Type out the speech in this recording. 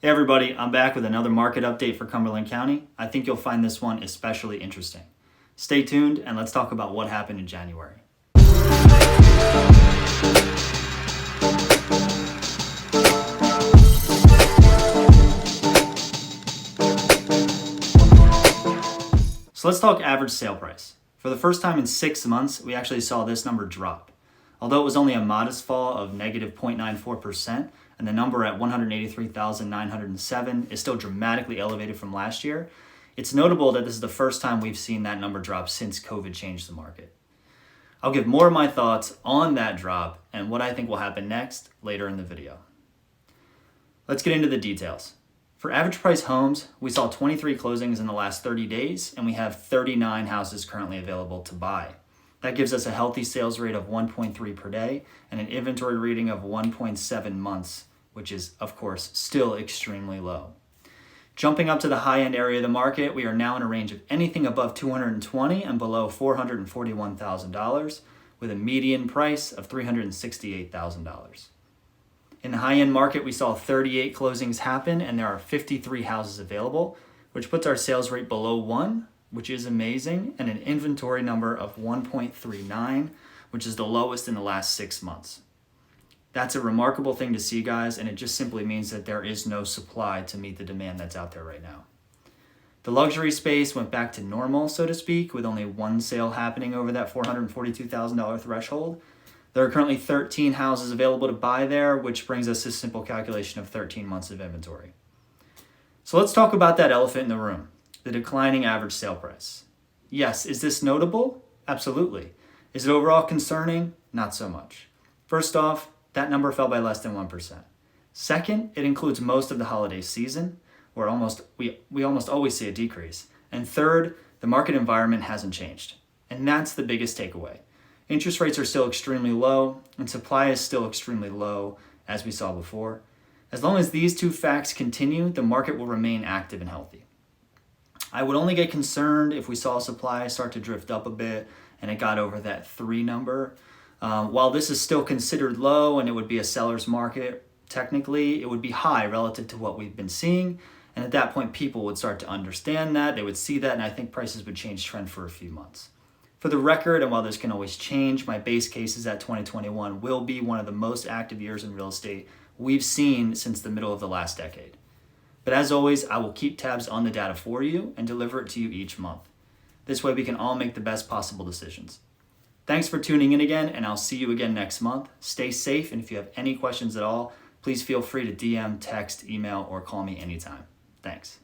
Hey everybody, I'm back with another market update for Cumberland County. I think you'll find this one especially interesting. Stay tuned and let's talk about what happened in January. So let's talk average sale price. For the first time in 6 months, we actually saw this number drop. Although it was only a modest fall of negative 0.94%, and the number at 183,907 is still dramatically elevated from last year, it's notable that this is the first time we've seen that number drop since COVID changed the market. I'll give more of my thoughts on that drop and what I think will happen next later in the video. Let's get into the details. For average price homes, we saw 23 closings in the last 30 days, and we have 39 houses currently available to buy. That gives us a healthy sales rate of 1.3 per day and an inventory reading of 1.7 months, which is, of course, still extremely low. Jumping up to the high-end area of the market, we are now in a range of anything above $220,000 and below $441,000, with a median price of $368,000. In the high-end market, we saw 38 closings happen, and there are 53 houses available, which puts our sales rate below 1, which is amazing, and an inventory number of 1.39, which is the lowest in the last 6 months. That's a remarkable thing to see, guys, and it just simply means that there is no supply to meet the demand that's out there right now. The luxury space went back to normal, so to speak, with only one sale happening over that $442,000 threshold. There are currently 13 houses available to buy there, which brings us a simple calculation of 13 months of inventory. So let's talk about that elephant in the room. The declining average sale price. Yes, is this notable? Absolutely. Is it overall concerning? Not so much. First off, that number fell by less than 1%. Second, it includes most of the holiday season, where we almost always see a decrease. And third, the market environment hasn't changed. And that's the biggest takeaway. Interest rates are still extremely low, and supply is still extremely low, as we saw before. As long as these two facts continue, the market will remain active and healthy. I would only get concerned if we saw supply start to drift up a bit and it got over that 3 number. While this is still considered low and it would be a seller's market, technically it would be high relative to what we've been seeing. And at that point, people would start to understand that, they would see that, and I think prices would change trend for a few months. For the record, and while this can always change, my base case is that 2021 will be one of the most active years in real estate we've seen since the middle of the last decade. But as always, I will keep tabs on the data for you and deliver it to you each month. This way we can all make the best possible decisions. Thanks for tuning in again, and I'll see you again next month. Stay safe, and if you have any questions at all, please feel free to DM, text, email, or call me anytime. Thanks.